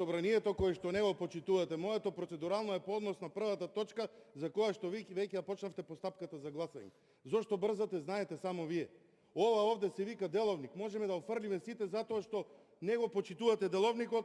Собранието кое што не го почитувате. Моето процедурално е по однос на првата точка за која што веќе ја почнавте постапката за гласање. Зошто брзате, знаете само вие. Ова овде се вика деловник. Можеме да офрлиме сите затоа што не го почитувате деловникот,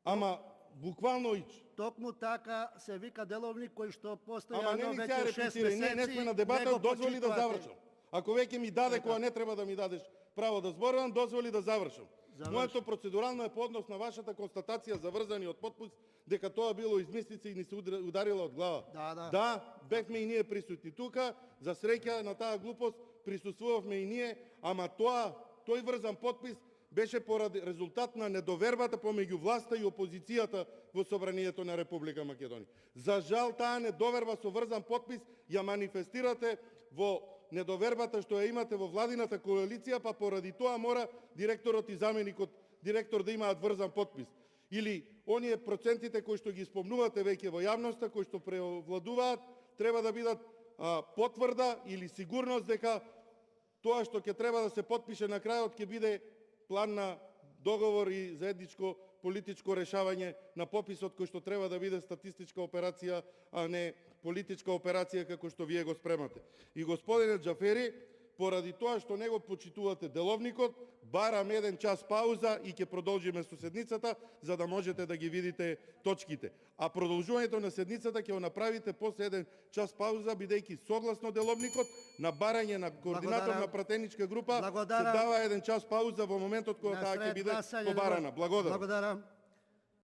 ама буквално ич. Токму така се вика деловник кој што Ама постојано не ми веќе сега 6 репетирај, не сме на дебата, дозволи да завршам. Ако веќе ми даде кога не треба да ми дадеш право да зборувам, дозволи да завршам. Моето процедурално е по однос на вашата констатација за врзаниот потпис, дека тоа било измислица и ни се ударила од глава. Да, бевме и ние присутни тука, за среќа на таа глупост присуствувавме и ние, ама тој врзан потпис беше поради резултат на недовербата помеѓу власта и опозицијата во Собранието на Република Македонија. За жал, таа недоверба со врзан потпис ја манифестирате во недовербата што ја имате во владината коалиција, па поради тоа мора директорот и заменикот директор да имаат врзан потпис. Или оние процентите кои што ги спомнувате веќе во јавноста, кои што превладуваат, треба да бидат потврда или сигурност дека тоа што ќе треба да се потпише на крајот ќе биде план на договор и заедничко политичко решавање на пописот кој што треба да биде статистичка операција, а не политичка операција како што вие го спремате. И господине Џафери, поради тоа што не го почитувате деловникот, барам 1 час пауза и ќе продолжиме со седницата за да можете да ги видите точките. А продолжувањето на седницата ќе го направите после 1 час пауза, бидејќи согласно деловникот на барање на координатор на пратеничка група се дава 1 час пауза во моментот кога таа ќе биде побарана. Благодарам.